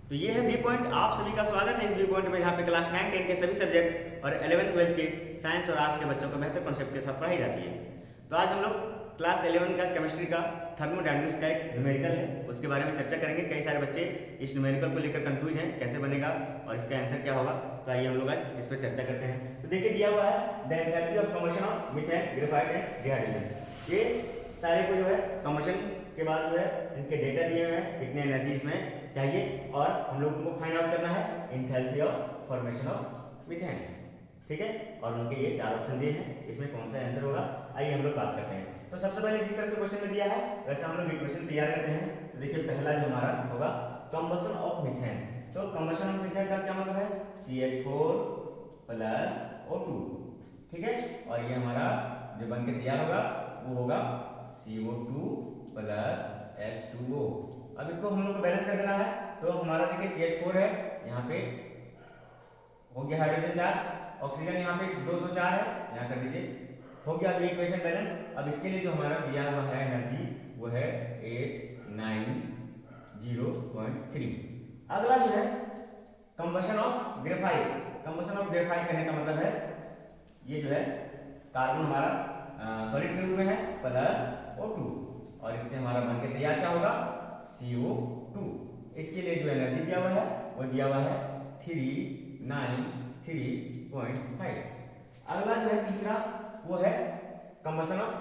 तो ये है वी पॉइंट। आप सभी का स्वागत है इस वी पॉइंट में, जहाँ पे क्लास 9, 10 के सभी सब्जेक्ट और 11, 12 के साइंस और आर्ट्स के बच्चों को बेहतर कॉन्सेप्ट के साथ पढ़ाई जाती है। तो आज हम लोग क्लास 11 का केमिस्ट्री का थर्मोडायनामिक्स का एक न्यूमेरिकल है, उसके बारे में चर्चा करेंगे। कई सारे बच्चे इस न्यूमेरिकल को लेकर कंफ्यूज हैं, कैसे बनेगा और इसका आंसर क्या होगा। तो आइए हम लोग आज इस पर चर्चा करते हैं। तो देखिए दिया हुआ है the enthalpy of combustion of methane, graphite and dehydrogen. ये सारे को जो है कम्बशन के बाद जो है इनके डेटा दिए हुए हैं, कितनी एनर्जी इसमें चाहिए और हम लोग को फाइंड आउट करना है enthalpy of formation of methane. ठीक है, और उनके ये चार ऑप्शन दिए हैं, इसमें कौन सा आंसर होगा आइए हम लोग बात करते हैं। तो सबसे पहले जिस तरह से क्वेश्चन में दिया है वैसे हम लोग इक्वेशन तैयार करते हैं। तो देखिए पहला जो हमारा होगा कम्बशन ऑफ मीथेन। तो कम्बशन ऑफ मीथेन का क्या मतलब है, CH4 प्लस O2। ठीक है, और ये हमारा जो बन के तैयार होगा वो होगा CO2 प्लस H2O। अब इसको हम लोग को बैलेंस कर देना है। तो हमारा देखिए CH4 है, यहाँ पे हो गया हाइड्रोजन 4, ऑक्सीजन यहाँ पे 2 2 4 है, यहाँ कर दीजिए, हो गया अभी इक्वेशन बैलेंस। अब इसके लिए जो हमारा दिया हुआ है एनर्जी वो है 890.3। अगला जो है combustion of graphite. Combustion of graphite करने का मतलब है ये जो है कार्बन हमारा सॉलिड के रूप में है प्लस O2, और इससे हमारा बन के तैयार क्या होगा CO2। इसके लिए जो एनर्जी दिया हुआ है वो दिया हुआ है 393.5। अगला जो है तीसरा वो है कंबशन ऑफ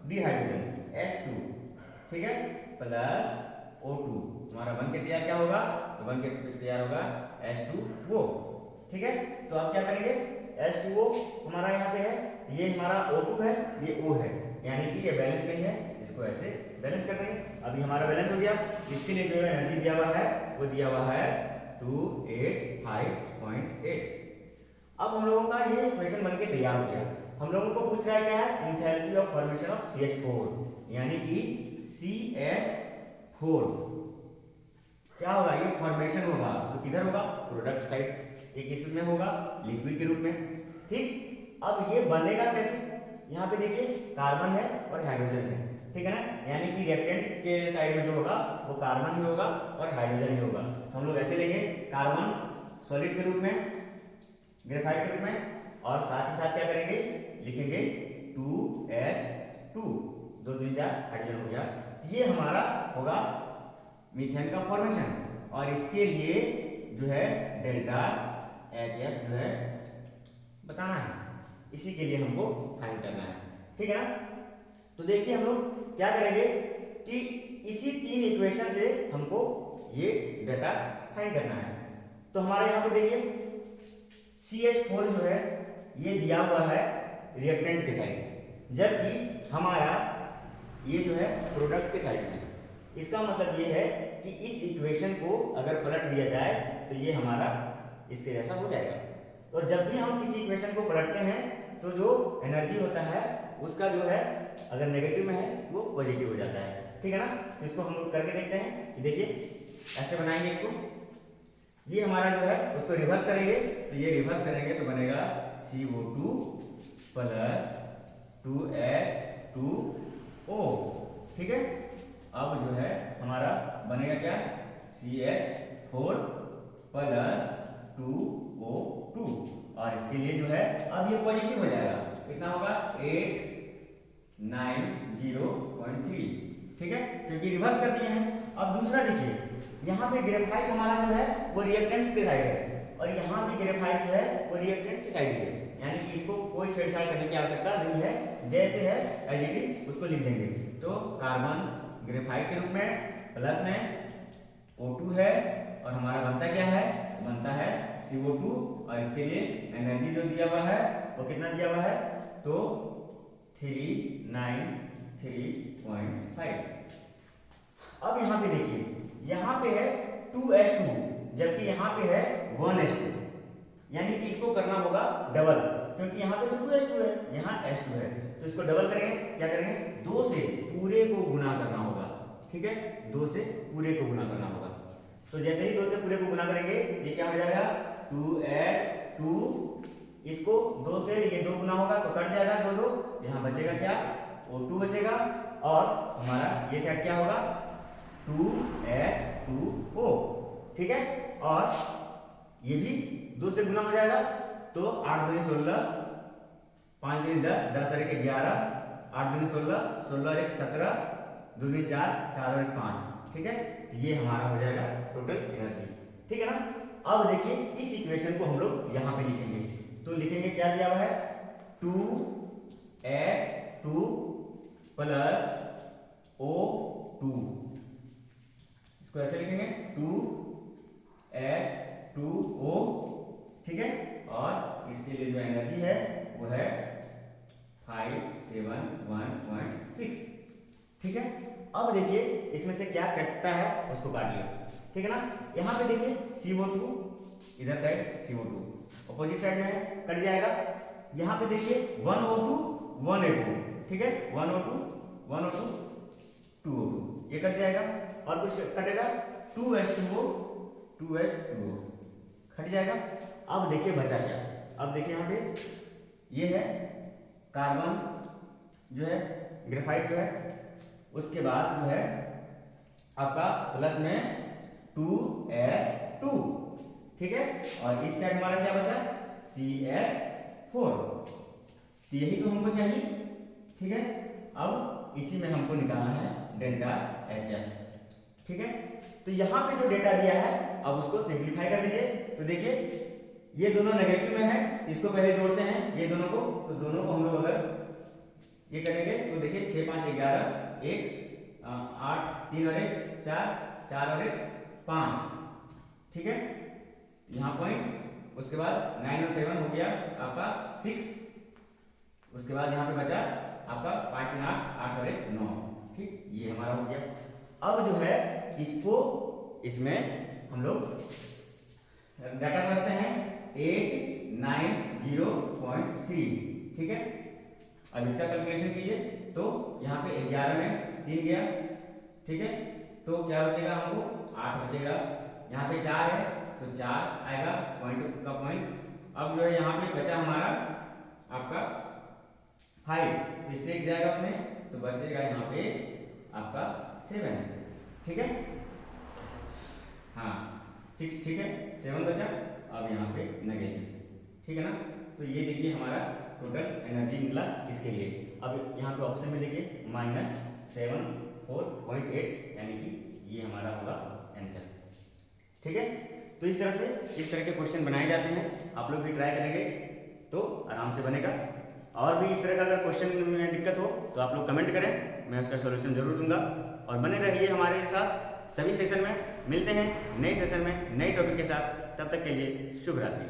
डिहाइड्रोजन H2, ठीक है, प्लस O2। हमारा बन के तैयार क्या होगा, तो बन के तैयार होगा H2O। ठीक है, तो आप क्या करेंगे, H2O हमारा यहाँ पे है, ये हमारा O2 है, ये O है, यानी कि ये बैलेंस नहीं है, इसको ऐसे बैलेंस कर देंगे। अभी हमारा बैलेंस हो गया। इसके लिए जो एनर्जी दिया हुआ है वो दिया हुआ है 285.8। अब हम लोगों का ये इक्वेशन बनके तैयार हो गया। हम लोगों को पूछ रहा है क्या है, enthalpy of formation of CH4, यानी कि CH4 क्या होगा, ये फॉर्मेशन होगा तो किधर होगा, प्रोडक्ट साइड, एक इसमें होगा लिक्विड के रूप में। ठीक, अब ये बनेगा कैसे, यहाँ पे देखिए कार्बन है और हाइड्रोजन है, ठीक है ना, यानी कि रिएक्टेंट के साइड में जो होगा वो कार्बन ही होगा और हाइड्रोजन ही होगा। तो हम लोग ऐसे लेंगे कार्बन सॉलिड के रूप में, ग्रेफाइट के रूप में, और साथ ही साथ क्या करेंगे, लिखेंगे 2H2, 2 3 4 हाइड्रोजन हो गया। ये हमारा होगा मीथेन का फॉर्मेशन, और इसके लिए जो है डेल्टा HF जो है बताना है, इसी के लिए हमको फाइंड करना है। ठीक है ना, तो देखिए हम लोग क्या करेंगे कि इसी 3 इक्वेशन से हमको ये डाटा फाइंड करना है। तो हमारे यहाँ पे देखिए CH4 जो है ये दिया हुआ है रिएक्टेंट के साइड, जबकि हमारा ये जो है प्रोडक्ट के साइड में। इसका मतलब ये है कि इस इक्वेशन को अगर पलट दिया जाए तो ये हमारा इसके जैसा हो जाएगा। और जब भी हम किसी इक्वेशन को पलटते हैं तो जो एनर्जी होता है उसका जो है अगर नेगेटिव में है वो पॉजिटिव हो जाता है। ठीक है ना, तो इसको हम लोग करके देखते हैं कि देखिए ऐसे बनाएंगे इसको, ये हमारा जो है उसको रिवर्स करेंगे, तो ये रिवर्स करेंगे तो बनेगा CO2 प्लस 2H2O। ठीक है, अब जो है हमारा बनेगा क्या, CH4 प्लस 2O2, और इसके लिए जो है अब ये पॉजिटिव हो जाएगा, कितना होगा 890.3। ठीक है, क्योंकि रिवर्स कर दिए हैं। अब दूसरा देखिए, यहाँ पे ग्रेफाइट हमारा जो है वो रिएक्टेंट्स के साइड है, और यहाँ भी ग्रेफाइट जो है वो रिएक्टेंट की साइड है, यानी कि इसको कोई छेड़छाड़ करने की आवश्यकता नहीं है, जैसे है एज इट इज उसको लिख देंगे। तो कार्बन ग्रेफाइट के रूप में प्लस में O2 है, और हमारा बनता क्या है, बनता है CO2, और इसके लिए एनर्जी जो दिया हुआ है वो कितना दिया हुआ है, तो 393.5। अब यहाँ पे देखिए, यहाँ पे है 2H2 जबकि यहाँ पे है 1H2, यानी कि इसको करना होगा डबल, क्योंकि यहाँ पे तो 2H2 है, यहाँ H2 है, तो इसको डबल करेंगे, क्या करेंगे, 2 से पूरे को गुना करना होगा। ठीक है, 2 से पूरे को गुना करना होगा। तो जैसे ही 2 से पूरे को गुना करेंगे ये क्या हो जाएगा 2H2, इसको 2 से ये 2 गुना होगा तो कट जाएगा 2 2, यहाँ बचेगा क्या O2 बचेगा, और हमारा ये साइड क्या होगा 2H2O। ठीक है, और ये भी 2 से गुना हो जाएगा, तो 8 दूनी 16, 5 दूनी 10, 10 और 1 11, 8 दूनी 16, 16 और 1 17, 2 दूनी 4, 4 और 1 5। ठीक है, ये हमारा हो जाएगा टोटल एनर्जी। ठीक है ना। अब देखिए इस इक्वेशन को हम लोग यहाँ पे लिखेंगे, तो लिखेंगे क्या दिया हुआ है 2H2 प्लस O2, इसको ऐसे लिखेंगे 2H2O। ठीक है, और इसके लिए जो एनर्जी है वो है 571.6। ठीक है, अब देखिए इसमें से क्या कटता है उसको काटिए। ठीक है ना, यहाँ पे देखिए CO2, इधर साइड CO2 अपोजिट साइड में है, कट जाएगा। यहाँ पे देखिए 1O2 1A2। ठीक है, 1O2 1O2 2O2, ये कट जाएगा। और कुछ कटेगा 2H2O 2H2O कट जाएगा। अब देखिए बचा क्या, अब देखिए यहाँ पे ये है कार्बन जो है, ग्रेफाइट जो है, उसके बाद जो है आपका प्लस में 2H2। ठीक है, और इस साइड हमारा क्या बचा CH4, तो यही तो हमको चाहिए। ठीक है, अब इसी में हमको निकालना है डेल्टा HF। ठीक है, तो यहाँ पे जो डेटा दिया है अब उसको सिंप्लीफाई कर दीजिए। तो देखिए ये दोनों नेगेटिव में है, इसको पहले जोड़ते हैं ये दोनों को, तो दोनों को हम लोग अगर ये करेंगे तो देखिए 6 5 11, 1 8 3 और 1 4, 4 और 1 5। ठीक है, यहाँ पॉइंट, उसके बाद 9 और 7 हो गया आपका 6, उसके बाद यहाँ पे बचा आपका 5 3 8, 8 और 1 9। ठीक, ये हमारा हो गया। अब जो है इसको इसमें हम लोग डाटा करते हैं 890.3। ठीक है, अब इसका कैलकुलेशन कीजिए, तो यहाँ पे 11 में 3 गया। ठीक है, तो क्या बचेगा हमको 8 बचेगा। यहाँ पे 4 है तो 4 आएगा पॉइंट का पॉइंट। अब जो है यहाँ पे बचा हमारा आपका 5, तो इससे एक जाएगा उसमें, तो बचेगा यहाँ पे आपका 7। ठीक है, हाँ 6। ठीक है, 7 बचा, अब यहाँ पे नेगेटिव। ठीक है ना, तो ये देखिए हमारा टोटल एनर्जी निकला इसके लिए। अब यहाँ पे ऑप्शन में देखिए -74.8, यानी कि ये हमारा होगा आंसर। ठीक है, तो इस तरह के क्वेश्चन बनाए जाते हैं, आप लोग भी ट्राई करेंगे तो आराम से बनेगा। और भी इस तरह का अगर क्वेश्चन में दिक्कत हो तो आप लोग कमेंट करें, मैं उसका सॉल्यूशन जरूर दूंगा। और बने रहिए हमारे साथ सभी सेशन में, मिलते हैं नए सेशन में नए टॉपिक के साथ। तब तक के लिए शुभ रात्रि।